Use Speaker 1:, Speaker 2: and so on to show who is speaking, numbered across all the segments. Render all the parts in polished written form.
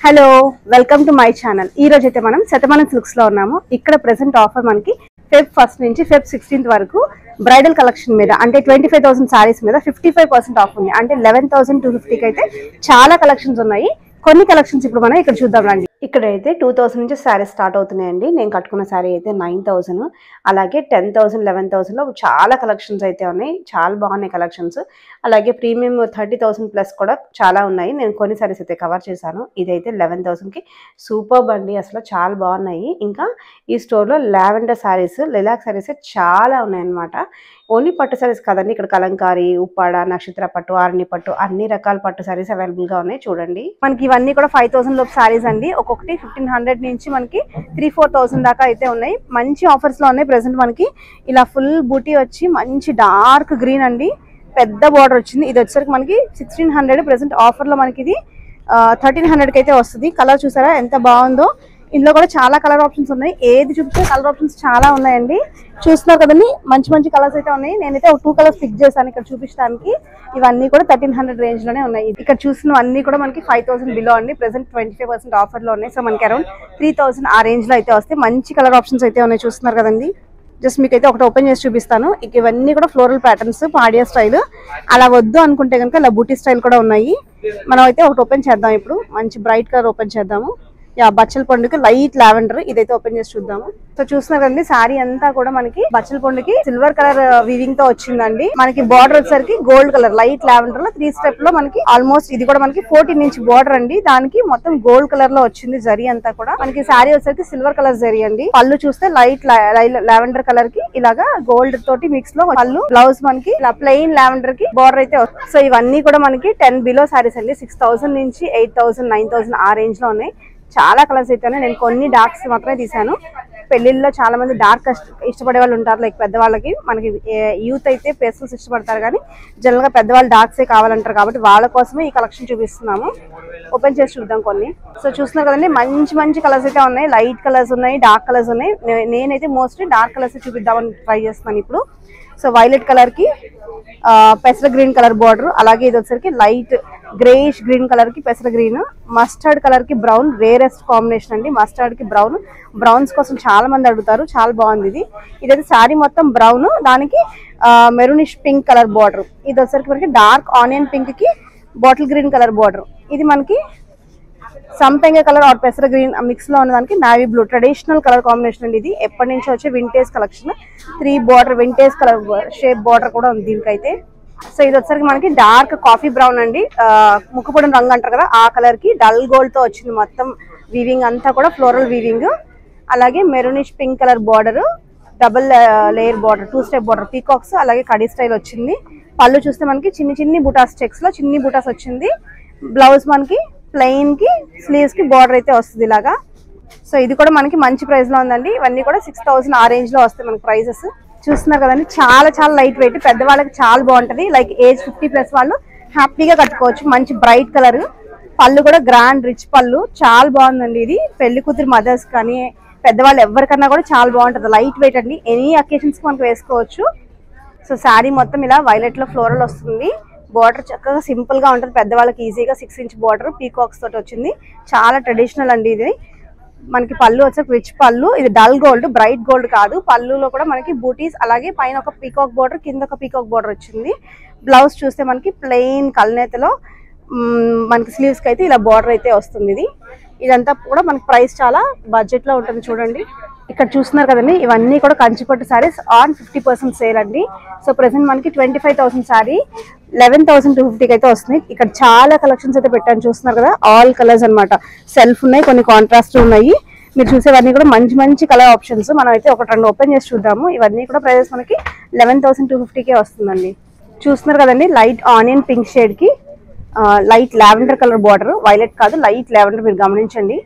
Speaker 1: Hello welcome to my channel. ఈ రోజు అయితే మనం శతమానం సిల్క్స్ లో ఉన్నాము. ఇక్కడ ప్రెసెంట్ ఆఫర్ మనకి ఫెబ్ 1 నుంచి ఫెబ్ 16 వరకు బ్రైడల్ కలెక్షన్ మీద అంటే 25,000 సారీస్ మీద 55% ఆఫ్ ఉంది. అంటే 11,250 కి అయితే చాలా కలెక్షన్స్ ఉన్నాయి. కొన్ని కలెక్షన్స్ ఇప్పుడు మనం ఇక్కడ చూద్దాం రండి. ఇక్కడ అయితే 2,000 నుంచి సారీస్ స్టార్ట్ అవుతున్నాయండి. నేను కట్టుకున్న సారీ అయితే 9,000, అలాగే 10,000, 11,000 లో చాలా కలెక్షన్స్ అయితే ఉన్నాయి. చాలా బాగున్నాయి కలెక్షన్స్. అలాగే ప్రీమియం 30,000 ప్లస్ కూడా చాలా ఉన్నాయి. నేను కొన్ని సారీస్ అయితే కవర్ చేశాను. ఇదైతే 11,000 కి సూపర్ అండి, అసలు చాలా బాగున్నాయి. ఇంకా ఈ స్టోర్ లో లావెండర్ సారీస్, లిలాక్ సారీస్ చాలా ఉన్నాయి అన్నమాట. ఓన్లీ పట్టు సారీస్ కాదండి, ఇక్కడ కలంకారీ, ఉప్పాడ, నక్షత్ర పట్టు, ఆరణి పట్టు, అన్ని రకాల పట్టు సారీస్ అవైలబుల్ గా ఉన్నాయి. చూడండి, మనకి ఇవన్నీ కూడా 5,000 లోపు సారీస్ అండి. ఒక్కొక్కటి 1,500 నుంచి మనకి 3,000-4,000 దాకా అయితే ఉన్నాయి. మంచి ఆఫర్స్ లో ఉన్నాయి. ప్రెసెంట్ మనకి ఇలా ఫుల్ బూటీ వచ్చి మంచి డార్క్ గ్రీన్ అండి, పెద్ద బార్డర్ వచ్చింది. ఇది వచ్చేసరికి మనకి 1,600. ప్రెసెంట్ ఆఫర్ లో మనకి ఇది 1,300 కి అయితే వస్తుంది. కలర్ చూసారా ఎంత బాగుందో. ఇందులో కూడా చాలా కలర్ ఆప్షన్స్ ఉన్నాయి. ఏది చూపిస్తే కలర్ ఆప్షన్స్ చాలా ఉన్నాయండి. చూస్తున్నారు కదండి, మంచి మంచి కలర్స్ అయితే ఉన్నాయి. నేనైతే ఒక 2 కలర్స్ ఫిక్స్ చేశాను ఇక్కడ చూపించడానికి. ఇవన్నీ కూడా 1,300 రేంజ్ లోనే ఉన్నాయి. ఇక్కడ చూసిన అన్ని కూడా మనకి 5,000 బిలో అండి. ప్రెసెంట్ 25% ఆఫర్ లో ఉన్నాయి. సో మనకి అరౌండ్ 3,000 ఆ రేంజ్ లో అయితే వస్తాయి. మంచి కలర్ ఆప్షన్స్ అయితే ఉన్నాయి. చూస్తున్నారు కదండి, జస్ట్ మీకు అయితే ఒకటి ఓపెన్ చేసి చూపిస్తాను. ఇవన్నీ కూడా ఫ్లోరల్ ప్యాటర్న్స్, పాడియా స్టైల్. అలా వద్దు అనుకుంటే కనుక ఇలా బూటీ స్టైల్ కూడా ఉన్నాయి. మనం అయితే ఒకటి ఓపెన్ చేద్దాం. ఇప్పుడు మంచి బ్రైట్ కలర్ ఓపెన్ చేద్దాము. బచ్చల పండుకి లైట్ లావెండర్, ఇదైతే ఓపెన్ చేసి చూద్దాము. సో చూస్తున్నారు కదండి, సారీ అంతా కూడా మనకి బచ్చల పండుకి సిల్వర్ కలర్ వీవింగ్ తో వచ్చిందండి. మనకి బార్డర్ వచ్చేసరికి గోల్డ్ కలర్ లైట్ లావెండర్ లో 3 స్టెప్ లో మనకి ఆల్మోస్ట్ ఇది కూడా మనకి 14 ఇంచ్ బార్డర్ అండి. దానికి మొత్తం గోల్డ్ కలర్ లో వచ్చింది జరీ అంతా కూడా. మనకి సారీ వచ్చేసరికి సిల్వర్ కలర్ జరీ అండి. పళ్ళు చూస్తే లైట్ లావెండర్ కలర్ కి ఇలాగా గోల్డ్ తోటి మిక్స్ లో పళ్ళు. బ్లౌజ్ మనకి ఇలా ప్లెయిన్ లావెండర్ కి బార్డర్ అయితే వస్తుంది. సో ఇవన్నీ కూడా మనకి 10 బిలో సారీస్ అండి. 6,000 నుంచి 8,000, 9,000 ఆ రేంజ్ లో ఉన్నాయి. చాలా కలర్స్ అయితే నేను కొన్ని డార్క్స్ మాత్రమే తీసాను. పెళ్లిళ్ళలో చాలా మంది డార్క్ ఇష్టపడే వాళ్ళు ఉంటారు. లైక్ పెద్దవాళ్ళకి, మనకి యూత్ అయితే పేస్టల్స్ ఇష్టపడతారు, కానీ జనరల్ గా పెద్దవాళ్ళు డార్క్సే కావాలంటారు. కాబట్టి వాళ్ళ కోసమే ఈ కలెక్షన్ చూపిస్తున్నాము. ఓపెన్ చేసి చూద్దాం కొన్ని. సో చూస్తున్నారు కదండి, మంచి మంచి కలర్స్ అయితే ఉన్నాయి. లైట్ కలర్స్ ఉన్నాయి, డార్క్ కలర్స్ ఉన్నాయి. నేనైతే మోస్ట్లీ డార్క్ కలర్స్ చూపిద్దామని ట్రై చేస్తున్నాను ఇప్పుడు. సో వైలెట్ కలర్ కి పెసర గ్రీన్ కలర్ బార్డర్, అలాగే ఇది వచ్చరికి లైట్ గ్రేయిష్ గ్రీన్ కలర్ కి పెసర గ్రీన్, మస్టర్డ్ కలర్ కి బ్రౌన్, రేరెస్ట్ కాంబినేషన్ అండి. మస్టర్డ్ కి బ్రౌన్, బ్రౌన్స్ కోసం చాలా మంది అడుగుతారు. చాలా బాగుంది ఇది. ఇదైతే శారీ మొత్తం బ్రౌన్, దానికి మెరూనిష్ పింక్ కలర్ బార్డర్. ఇది వచ్చరికి మనకి డార్క్ ఆనియన్ పింక్ కి బాటిల్ గ్రీన్ కలర్ బార్డర్. ఇది మనకి సంపెంగ కలర్ ఆర్ పెసర గ్రీన్ మిక్స్ లో ఉన్నదానికి navy blue, traditional colour combination అండి. ఇది ఎప్పటి నుంచి వచ్చే vintage collection. 3 border vintage colour shape border కూడా ఉంది దీనికైతే. సో ఇది వచ్చరికి మనకి డార్క్ కాఫీ బ్రౌన్ అండి, ముక్కుపొడిన రంగు అంటారు కదా, ఆ కలర్ కి డల్ గోల్డ్ తో వచ్చింది. మొత్తం వీవింగ్ అంతా కూడా ఫ్లోరల్ వీవింగ్. అలాగే maroonish pink colour border, double layer border, 2 step border, peacocks, అలాగే కడీ స్టైల్ వచ్చింది. పళ్ళు చూస్తే మనకి చిన్ని బుటాస్, చెక్స్ లో చిన్ని బుటాస్ వచ్చింది. బ్లౌజ్ మనకి ప్లెయిన్ కి స్లీవ్స్ కి బార్డర్ అయితే వస్తుంది ఇలాగా. సో ఇది కూడా మనకి మంచి ప్రైస్ లో ఉందండి. ఇవన్నీ కూడా 6,000 ఆ రేంజ్ లో వస్తాయి మనకి ప్రైజెస్. చూస్తున్నారు కదండి, చాలా చాలా లైట్ వెయిట్, పెద్దవాళ్ళకి చాలా బాగుంటది. లైక్ ఏజ్ 50+ వాళ్ళు హ్యాపీగా కట్టుకోవచ్చు. మంచి బ్రైట్ కలర్, పళ్ళు కూడా గ్రాండ్ రిచ్ పళ్ళు, చాలా బాగుందండి. ఇది పెళ్లి కూతురు మదర్స్ కానీ పెద్దవాళ్ళు ఎవరికన్నా కూడా చాలా బాగుంటది. లైట్ వెయిట్ అండి, ఎనీ అకేషన్స్ కి మనకు వేసుకోవచ్చు. సో శారీ మొత్తం ఇలా వైలెట్ లో ఫ్లోరల్ వస్తుంది. బార్డర్ చక్కగా సింపుల్ గా ఉంటుంది. పెద్దవాళ్ళకి ఈజీగా 6 ఇంచ్ బార్డర్ పీకాక్స్ తోటి వచ్చింది. చాలా ట్రెడిషనల్ అండి ఇది. మనకి పళ్ళు వచ్చే రిచ్ పళ్ళు. ఇది డల్ గోల్డ్, బ్రైట్ గోల్డ్ కాదు. పళ్ళులో కూడా మనకి బూటీస్, అలాగే పైన ఒక పీకాక్ బార్డర్, కింద ఒక పీకాక్ బార్డర్ వచ్చింది. బ్లౌజ్ చూస్తే మనకి ప్లెయిన్ కల్నేతలో మనకి స్లీవ్స్ కి అయితే ఇలా బార్డర్ అయితే వస్తుంది. ఇదంతా కూడా మనకి ప్రైస్ చాలా బడ్జెట్ లో ఉంటుంది. చూడండి, ఇక్కడ చూస్తున్నారు కదండి, ఇవన్నీ కూడా కంచిపట్టు సారీస్ ఆన్ 50% సేల్ అండి. సో ప్రెసెంట్ మనకి 25,000 సారీ 11,250 అయితే వస్తున్నాయి. ఇక్కడ చాలా కలెక్షన్స్ అయితే పెట్టాను. చూస్తున్నారు కదా, ఆల్ కలర్స్ అనమాట. సెల్ఫ్ ఉన్నాయి, కొన్ని కాంట్రాస్ట్ ఉన్నాయి. మీరు చూసేవన్నీ కూడా మంచి మంచి కలర్ ఆప్షన్స్. మనం అయితే ఒకటి 2 ఓపెన్ చేసి చూద్దాము. ఇవన్నీ కూడా ప్రైజెస్ మనకి 11,250 వస్తుందండి. చూస్తున్నారు కదండి, లైట్ ఆనియన్ పింక్ షేడ్ కి light lavender colour border, violet కాదు లైట్ లావెండర్, మీరు గమనించండి.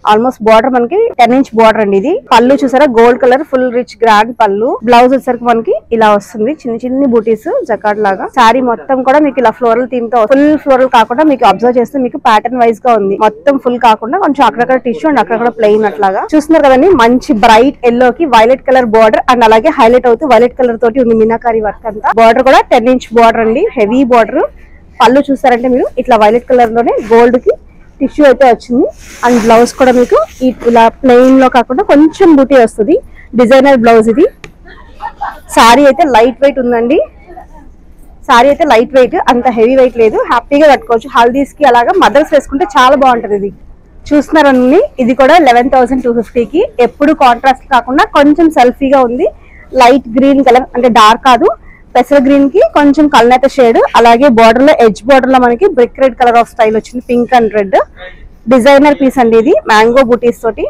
Speaker 1: ఆల్మోస్ట్ బార్డర్ మనకి 10 ఇంచ్ బార్డర్ అండి. ఇది పళ్ళు చూసారా, gold colour full rich grand పళ్ళు. బ్లౌజ్ వచ్చేసరికి మనకి ఇలా వస్తుంది, చిన్ని బూటీస్ జకాట్ లాగా. శారీ మొత్తం కూడా మీకు ఇలా ఫ్లోరల్ థీమ్ తో, ఫుల్ ఫ్లోరల్ కాకుండా మీకు అబ్జర్వ్ చేస్తే మీకు ప్యాటర్న్ వైజ్ గా ఉంది. మొత్తం ఫుల్ కాకుండా కొంచెం అక్కడక్కడ టిష్యూ అండ్ అక్కడక్కడ ప్లెయిన్ అట్లాగా. చూస్తున్నారు కదండి, మంచి బ్రైట్ ఎల్లో కి వైలెట్ కలర్ బార్డర్ అండ్ అలాగే హైలైట్ అవుతూ వైలెట్ కలర్ తోటి ఉంది మీనాకారి వర్క్ అంతా. బార్డర్ కూడా 10 ఇంచ్ బార్డర్ అండి, హెవీ బార్డర్. పళ్ళు చూస్తారంటే మీరు ఇట్లా వైలెట్ కలర్ లోనే గోల్డ్ కి టిష్యూ అయితే వచ్చింది. అండ్ బ్లౌజ్ కూడా మీకు ఇలా ప్లెయిన్ లో కాకుండా కొంచెం బూటీ వస్తుంది, డిజైనర్ బ్లౌజ్ ఇది. సారీ అయితే లైట్ వెయిట్ ఉందండి, సారీ అయితే లైట్ వెయిట్, అంత హెవీ వెయిట్ లేదు, హ్యాపీగా కట్టుకోవచ్చు. హల్దీస్ కి అలాగా మదర్స్ వేసుకుంటే చాలా బాగుంటది. ఇది చూస్తున్నారండి, ఇది కూడా 11,250కి. ఎప్పుడు కాంట్రాస్ట్ కాకుండా కొంచెం సెల్ఫీగా ఉంది. లైట్ గ్రీన్ కలర్, అంటే డార్క్ కాదు, పెసర గ్రీన్ కి కొంచెం కల్నేత షేడ్. అలాగే బార్డర్ లో ఎడ్జ్ బార్డర్ లో మనకి brick red colour of style వచ్చింది, pink and red. Designer piece అండి ఇది, మ్యాంగో బూటీస్ తోటి.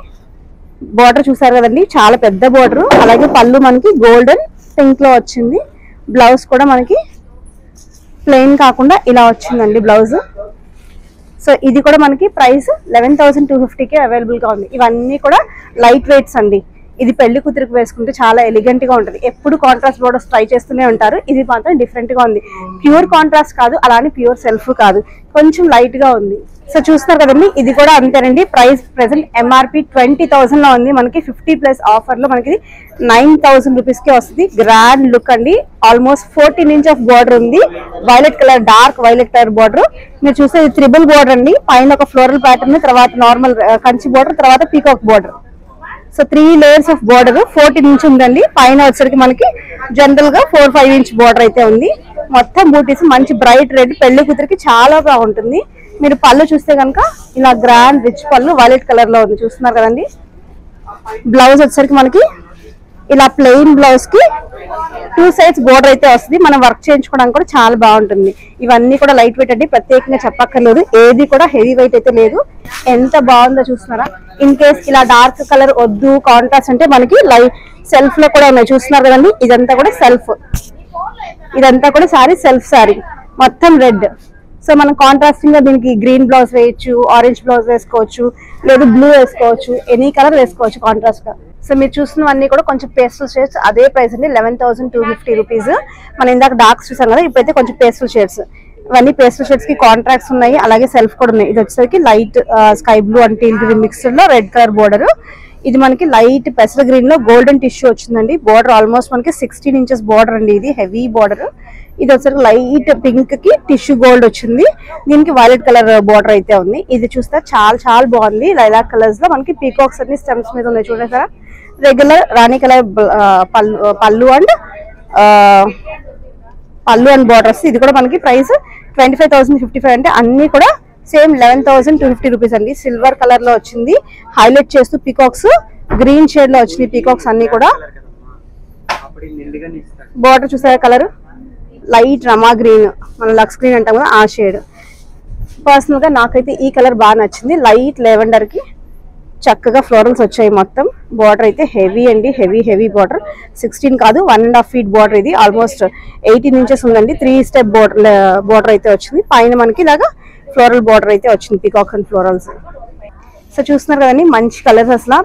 Speaker 1: బార్డర్ చూసారు కదండి, చాలా పెద్ద బార్డర్. అలాగే పళ్ళు మనకి గోల్డెన్ పింక్ లో వచ్చింది. బ్లౌజ్ కూడా మనకి ప్లెయిన్ కాకుండా ఇలా వచ్చిందండి బ్లౌజ్. సో ఇది కూడా మనకి ప్రైస్ 11,250కి అవైలబుల్ గా ఉంది. ఇవన్నీ కూడా లైట్ వెయిట్స్ అండి. ఇది పెళ్లి కూతురికి వేసుకుంటే చాలా ఎలిగెంట్ గా ఉంటుంది. ఎప్పుడు కాంట్రాస్ట్ బోర్డర్స్ ట్రై చేస్తూనే ఉంటారు, ఇది మాత్రం డిఫరెంట్ గా ఉంది. ప్యూర్ కాంట్రాస్ట్ కాదు, అలానే ప్యూర్ సెల్ఫ్ కాదు, కొంచెం లైట్ గా ఉంది. సో చూస్తున్నారు కదండి, ఇది కూడా అంతేనండి. ప్రైస్ ప్రెసెంట్ ఎంఆర్పి 20,000 లో ఉంది. మనకి 50+ ఆఫర్ లో మనకి 9,000 రూపీస్ కి వస్తుంది. గ్రాండ్ లుక్ అండి. ఆల్మోస్ట్ 14 ఇంచ్ ఆఫ్ బార్డర్ ఉంది, violet colour, dark violet colour border. మీరు చూస్తే ఇది త్రిబుల్ బార్డర్ అండి. పైన ఒక ఫ్లోరల్ ప్యాటర్న్, తర్వాత నార్మల్ కంచి బార్డర్, తర్వాత peacock border. So 3 layers of border, 14 inch ఉందండి. పైన వచ్చరికి మనకి జనరల్ గా 4-5 ఇంచ్ బార్డర్ అయితే ఉంది. మొత్తం బూటీస్ మంచి బ్రైట్ రెడ్, పెళ్లి కూతురికి చాలా బాగుంటుంది. మీరు పళ్ళు చూస్తే కనుక ఇలా గ్రాండ్ రిచ్ పళ్ళు వైలెట్ కలర్ లో ఉంది, చూస్తున్నారు కదండి. బ్లౌజ్ వచ్చరికి మనకి ఇలా ప్లెయిన్ బ్లౌజ్ కి 2 సైడ్స్ బోర్డర్ అయితే వస్తుంది. మనం వర్క్ చేయించుకోవడానికి కూడా చాలా బాగుంటుంది. ఇవన్నీ కూడా లైట్ వెయిట్ అండి, ప్రత్యేకంగా చెప్పక్కర్లేదు. ఏది కూడా హెవీ వెయిట్ అయితే లేదు. ఎంత బాగుందో చూస్తున్నారా. ఇన్ కేస్ ఇలా డార్క్ కలర్ వద్దు, కాంట్రాస్ట్ అంటే మనకి సెల్ఫ్ లో కూడా ఉన్నాయి, చూస్తున్నారు కదండి. ఇదంతా కూడా సెల్ఫ్, ఇదంతా కూడా సారీ సెల్ఫ్ సారీ, మొత్తం రెడ్. సో మనం కాంట్రాస్టింగ్ గా దీనికి గ్రీన్ బ్లౌజ్ వేయచ్చు, ఆరెంజ్ బ్లౌజ్ వేసుకోవచ్చు, లేదు బ్లూ వేసుకోవచ్చు, ఎనీ కలర్ వేసుకోవచ్చు కాంట్రాస్ట్ గా. సో మీరు చూస్తున్నవన్నీ కూడా కొంచెం పేస్టల్ షేడ్స్. అదే ప్రైస్ అండి, 11,250 రూపీస్. మనం ఇందాక డార్క్స్ చూసాం కదా, ఇప్పుడైతే కొంచెం పేస్టల్ షేడ్స్. ఇవన్నీ పేస్టల్ షేడ్స్ కి కాంట్రాక్ట్స్ ఉన్నాయి, అలాగే సెల్ఫ్ కూడా ఉన్నాయి. ఇది వచ్చేసరికి light sky blue and teal green mixed లో రెడ్ కలర్ బోర్డర్. ఇది మనకి లైట్ పెసర గ్రీన్ లో గోల్డెన్ టిష్యూ వచ్చిందండి. బార్డర్ ఆల్మోస్ట్ మనకి 16 ఇంచెస్ బార్డర్ అండి, ఇది హెవీ బార్డర్. ఇది వచ్చేసరికి లైట్ పింక్ కి టిష్యూ గోల్డ్ వచ్చింది. దీనికి వైలెట్ కలర్ బార్డర్ అయితే ఉంది. ఇది చూస్తే చాలా చాలా బాగుంది. లైలాక్ కలర్స్ లో మనకి పీకాక్స్ అన్ని స్టెమ్స్ మీద ఉన్నాయి, చూడండి సార్. రెగ్యులర్ రాణి కలర్ పళ్ళు అండ్ బార్డర్స్. ఇది కూడా మనకి ప్రైస్ 25,055 అంటే అన్ని కూడా సేమ్ 11,250 రూపీస్ అండి. సిల్వర్ కలర్ లో వచ్చింది, హైలైట్ చేస్తూ పీకాక్స్ గ్రీన్ షేడ్ లో వచ్చింది. పీకాక్స్ అన్ని కూడా బార్డర్ చూసారా, కలర్ లైట్ రమా గ్రీన్, మన లక్స్ గ్రీన్ అంటాం కదా, ఆ షేడ్. పర్సనల్ గా నాకైతే ఈ కలర్ బాగా నచ్చింది. లైట్ లెవెండర్ కి చక్కగా ఫ్లోరల్స్ వచ్చాయి. మొత్తం బార్డర్ అయితే హెవీ అండి, హెవీ బార్డర్. 16 కాదు, 1.5 ఫీట్ బార్డర్. ఇది ఆల్మోస్ట్ 18 ఇంచెస్ ఉందండి. 3 స్టెప్ బార్డర్ అయితే వచ్చింది. పైన మనకి ఇలాగా ఫ్లోరల్ బార్డర్ అయితే వచ్చింది, పీకాక్ అండ్ ఫ్లోరల్స్. సో చూస్తున్నారు కదండి, మంచి కలర్స్. అసలు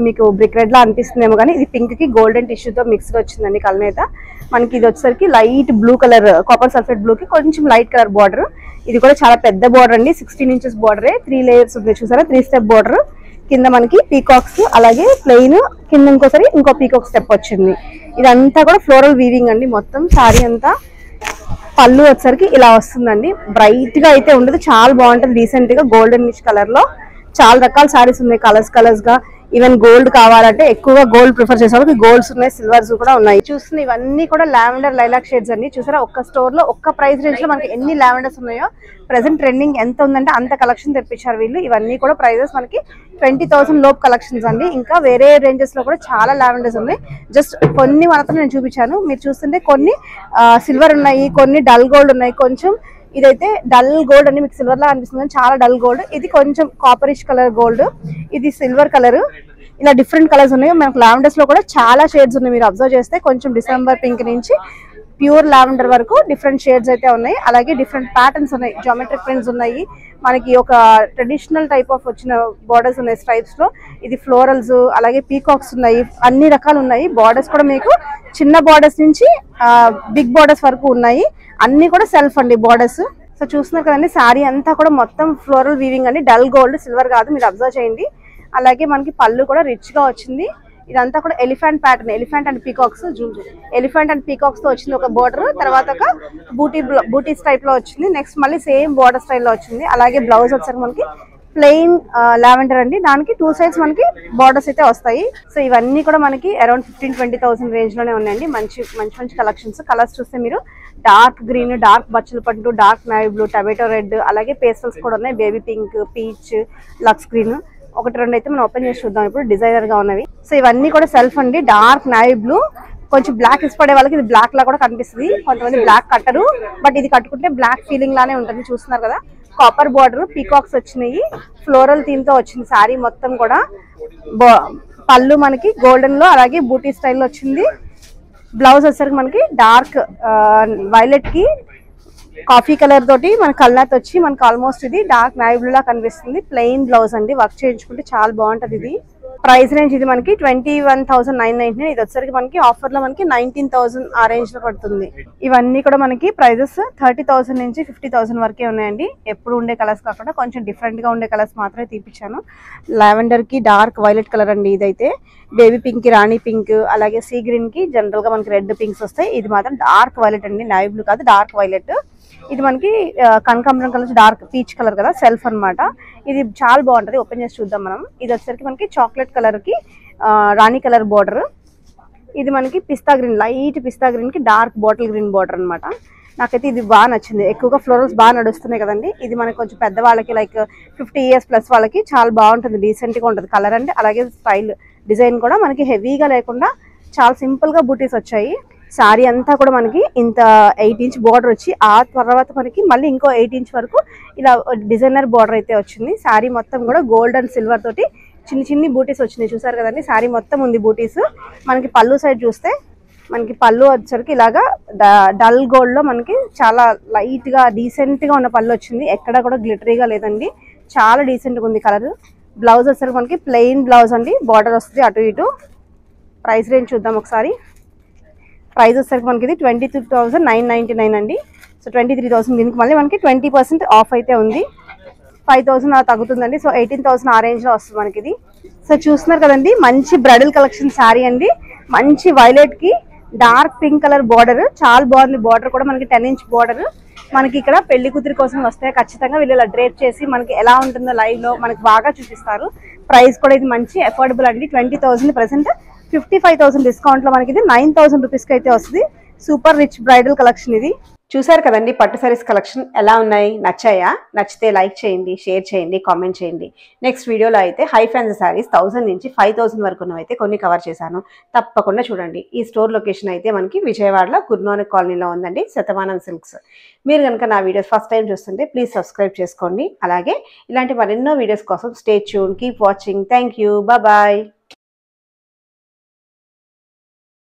Speaker 1: మీకు బ్రిక్ రెడ్ లా అనిపిస్తుందేమో కానీ ఇది పింక్ కి గోల్డెన్ టిష్యూతో మిక్స్డ్ వచ్చిందండి కలనేత. మనకి ఇది వచ్చేసరికి light blue colour, copper sulphate blue కి కొంచెం లైట్ కలర్ బార్డర్. ఇది కూడా చాలా పెద్ద బార్డర్ అండి, 16 ఇంచెస్ బార్డరే. 3 లేయర్స్ ఉంది చూసారా, 3 స్టెప్ బార్డర్. కింద మనకి పీకాక్స్, అలాగే ప్లెయిన్, కింద ఇంకో పీకాక్ స్టెప్ వచ్చింది. ఇదంతా కూడా ఫ్లోరల్ వీవింగ్ అండి మొత్తం సారీ అంతా. పళ్ళు వచ్చరికి ఇలా వస్తుందండి, బ్రైట్ గా అయితే ఉండదు, చాలా బాగుంటుంది. రీసెంట్ గా గోల్డెన్ నిష్ కలర్ లో చాలా రకాల సారీస్ ఉన్నాయి, కలర్స్ గా. ఈవెన్ గోల్డ్ కావాలంటే ఎక్కువగా గోల్డ్ ప్రిఫర్ చేసే వాళ్ళకి గోల్డ్స్ ఉన్నాయి, సిల్వర్స్ కూడా ఉన్నాయి. చూస్తున్న ఇవన్నీ కూడా లావెండర్ లైలాక్ షేడ్స్ అండి. చూసారా, ఒక్క స్టోర్ లో ఒక్క ప్రైస్ రేంజ్ లో మనకి ఎన్ని లావెండర్స్ ఉన్నాయో. ప్రెసెంట్ ట్రెండింగ్ ఎంత ఉందంటే అంత కలెక్షన్ తెప్పించారు వీళ్ళు. ఇవన్నీ కూడా ప్రైజెస్ మనకి 20,000 లోపు కలెక్షన్స్ అండి. ఇంకా వేరే రేంజెస్ లో కూడా చాలా లావెండర్స్ ఉన్నాయి. జస్ట్ కొన్ని మాత్రం నేను చూపించాను. మీరు చూస్తుంటే కొన్ని సిల్వర్ ఉన్నాయి, కొన్ని డల్ గోల్డ్ ఉన్నాయి. కొంచెం ఇదైతే డల్ గోల్డ్ అని మీకు సిల్వర్ లా అనిపిస్తుంది, చాలా డల్ గోల్డ్. ఇది కొంచెం కాపరిష్ కలర్ గోల్డ్, ఇది సిల్వర్ కలర్. ఇలా డిఫరెంట్ కలర్స్ ఉన్నాయి. మనకు లావెండర్స్ లో కూడా చాలా షేడ్స్ ఉన్నాయి. మీరు అబ్జర్వ్ చేస్తే కొంచెం డిసెంబర్ పింక్ నుంచి ప్యూర్ లావెండర్ వరకు డిఫరెంట్ షేడ్స్ అయితే ఉన్నాయి. అలాగే డిఫరెంట్ ప్యాటర్న్స్ ఉన్నాయి, జామెట్రిక్ ప్రింట్స్ ఉన్నాయి. మనకి ఒక ట్రెడిషనల్ టైప్ ఆఫ్ వచ్చిన బార్డర్స్ ఉన్నాయి స్ట్రైప్స్ లో. ఇది ఫ్లోరల్స్, అలాగే పీకాక్స్ ఉన్నాయి, అన్ని రకాలు ఉన్నాయి. బార్డర్స్ కూడా మీకు చిన్న బార్డర్స్ నుంచి బిగ్ బార్డర్స్ వరకు ఉన్నాయి. అన్ని కూడా సెల్ఫ్ అండి బార్డర్స్. సో చూస్తున్నారు కదండి, శారీ అంతా కూడా మొత్తం ఫ్లోరల్ వీవింగ్ అండి, డల్ గోల్డ్, సిల్వర్ కాదు, మీరు అబ్జర్వ్ చేయండి. అలాగే మనకి పళ్ళు కూడా రిచ్ గా వచ్చింది. ఇదంతా కూడా elephant pattern, elephant and peacocks, elephant and peacocks తో వచ్చింది ఒక బోర్డర్. తర్వాత ఒక బూటీస్ టైప్ లో వచ్చింది. నెక్స్ట్ మళ్ళీ సేమ్ బోర్డర్ స్టైల్ లో వచ్చింది. అలాగే బ్లౌజ్ వచ్చాక మనకి ప్లెయిన్ లావెండర్ అండి. దానికి 2 సైడ్స్ మనకి బార్డర్స్ అయితే వస్తాయి. సో ఇవన్నీ కూడా మనకి అరౌండ్ 15-20,000 రేంజ్ లోనే ఉన్నాయండి. మంచి మంచి మంచి కలెక్షన్స్. కలర్స్ చూస్తే మీరు డార్క్ గ్రీన్, డార్క్ బచ్చల పట్టు, dark navy blue, tomato red, అలాగే పేస్టల్స్ కూడా ఉన్నాయి. బేబీ పింక్, పీచ్, లక్స్ గ్రీన్, ఒకటి రెండు అయితే మనం ఓపెన్ చేసి చూద్దాం ఇప్పుడు. డిజైనర్ గా ఉన్నవి. సో ఇవన్నీ కూడా సెల్ఫ్ అండి. డార్క్ నేవీ బ్లూ, కొంచెం బ్లాక్ ఇష్టపడే వాళ్ళకి ఇది బ్లాక్ లా కూడా కనిపిస్తుంది. కొంతమంది బ్లాక్ కట్టరు, బట్ ఇది కట్టుకుంటే బ్లాక్ ఫీలింగ్ లానే ఉంటుంది. చూస్తున్నారు కదా, కాపర్ బార్డర్, పీకాక్స్ వచ్చినాయి, ఫ్లోరల్ థీమ్ తో వచ్చింది సారీ మొత్తం కూడా. పళ్ళు మనకి గోల్డెన్ లో అలాగే బూటీ స్టైల్లో వచ్చింది. బ్లౌజ్ వచ్చేసరికి మనకి డార్క్ వైలెట్ కి కాఫీ కలర్ తోటి మన కల్లాత్ వచ్చి మనకి ఆల్మోస్ట్ ఇది డార్క్ నేవీ బ్లూ లా కనిపిస్తుంది. ప్లెయిన్ బ్లౌజ్ అండి, వర్క్ చేయించుకుంటే చాలా బాగుంటది. ఇది ప్రైస్ రేంజ్ ఇది మనకి 21,999. ఇది వచ్చేసరికి మనకి ఆఫర్ లో మనకి 19,000 ఆ రేంజ్ లో పడుతుంది. ఇవన్నీ కూడా మనకి ప్రైజెస్ 30,000 నుంచి 50,000 వరకే ఉన్నాయండి. ఎప్పుడు ఉండే కలర్స్ కాకుండా కొంచెం డిఫరెంట్ గా ఉండే కలర్స్ మాత్రమే తీపిచ్చాను. లావెండర్ కి డార్క్ వైలెట్ కలర్ అండి ఇదైతే. బేబీ పింక్ కి రాణి పింక్, అలాగే సీ గ్రీన్ కి జనరల్ గా మనకి రెడ్ పింక్స్ వస్తాయి. ఇది మాత్రం డార్క్ వైలెట్ అండి, నేవీ బ్లూ కాదు, డార్క్ వైలెట్. ఇది మనకి కనకాంబరం కలర్, డార్క్ పీచ్ కలర్ కదా, సెల్ఫ్ అన్నమాట. ఇది చాలా బాగుంటది. ఓపెన్ చేసి చూద్దాం మనం. ఇది వచ్చేసరికి మనకి చాక్లెట్ కలర్ కి రాణి కలర్ బార్డర్. ఇది మనకి పిస్తా గ్రీన్, లైట్ పిస్తా గ్రీన్ కి డార్క్ బాటిల్ గ్రీన్ బార్డర్ అన్నమాట. నాకైతే ఇది బాగా నచ్చింది. ఎక్కువగా ఫ్లోరల్స్ బాగా నడుస్తున్నాయి కదండి. ఇది మనకి కొంచెం పెద్ద వాళ్ళకి, లైక్ 50 years ప్లస్ వాళ్ళకి చాలా బాగుంటుంది. డీసెంట్ గా ఉంటుంది కలర్ అంటే. అలాగే స్టైల్ డిజైన్ కూడా మనకి హెవీగా లేకుండా చాలా సింపుల్ గా బూటీస్ వచ్చాయి. సారీ అంతా కూడా మనకి ఇంత 8 ఇంచ్ బార్డర్ వచ్చి, ఆ తర్వాత మనకి మళ్ళీ ఇంకో 8 ఇంచ్ వరకు ఇలా డిజైనర్ బార్డర్ అయితే వచ్చింది. సారీ మొత్తం కూడా గోల్డ్ అండ్ సిల్వర్ తోటి చిన్ని చిన్ని బూటీస్ వచ్చినాయి. చూసారు కదండి, సారీ మొత్తం ఉంది బూటీస్. మనకి పళ్ళు సైడ్ చూస్తే మనకి పళ్ళు వచ్చేసరికి ఇలాగా డల్ గోల్డ్ లో మనకి చాలా లైట్ గా డీసెంట్ గా ఉన్న పళ్ళు వచ్చింది. ఎక్కడ కూడా గ్లిటరీగా లేదండి, చాలా డీసెంట్ గా ఉంది కలర్. బ్లౌజ్ వచ్చేసరికి మనకి ప్లెయిన్ బ్లౌజ్ అండి, బార్డర్ వస్తుంది అటు ఇటు. ప్రైస్ రేంజ్ చూద్దాం ఒకసారి. ప్రైస్ వచ్చేసరికి మనకి ఇది 22,999 అండి. సో 23,000. దీనికి మళ్ళీ మనకి 20% ఆఫ్ అయితే ఉంది. 5,000 అలా తగ్గుతుందండి. సో 18,000 ఆ రేంజ్ లో వస్తుంది మనకి ఇది. సో చూస్తున్నారు కదండి, మంచి బ్రైడల్ కలెక్షన్ శారీ అండి. మంచి వైలెట్ కి డార్క్ పింక్ కలర్ బార్డర్, చాలా బాగుంది. బార్డర్ కూడా మనకి 10 ఇంచ్ బార్డర్. మనకి ఇక్కడ పెళ్లి కూతురి కోసం వస్తే ఖచ్చితంగా వీళ్ళు ఇలా డ్రేప్ చేసి మనకి ఎలా ఉంటుందో లైవ్ లో మనకి బాగా చూపిస్తారు. ప్రైస్ కూడా ఇది మంచి అఫోర్డబుల్ అండి. 20,000 ప్రెసెంట్ 55,000 డిస్కౌంట్ లో మనకి ఇది 9,000 రూపీస్ కి అయితే వస్తుంది. సూపర్ రిచ్ బ్రైడల్ కలెక్షన్ ఇది. చూసారు కదండి పట్టు సారీస్ కలెక్షన్ ఎలా ఉన్నాయి, నచ్చాయా? నచ్చితే లైక్ చేయండి, షేర్ చేయండి, కామెంట్ చేయండి. నెక్స్ట్ వీడియోలో అయితే హై ఫ్యాన్సీ సారీస్ 1000 నుంచి 5,000 వరకు అయితే కొన్ని కవర్ చేశాను. తప్పకుండా చూడండి. ఈ స్టోర్ లొకేషన్ అయితే మనకి విజయవాడలో గురునానక్ కాలనీలో ఉందండి, శతమానం సిల్క్స్. మీరు కనుక నా వీడియోస్ ఫస్ట్ టైం చూస్తుంటే ప్లీజ్ సబ్స్క్రైబ్ చేసుకోండి. అలాగే ఇలాంటి మరెన్నో వీడియోస్ కోసం stay tune, keep watching. Thank you, bye.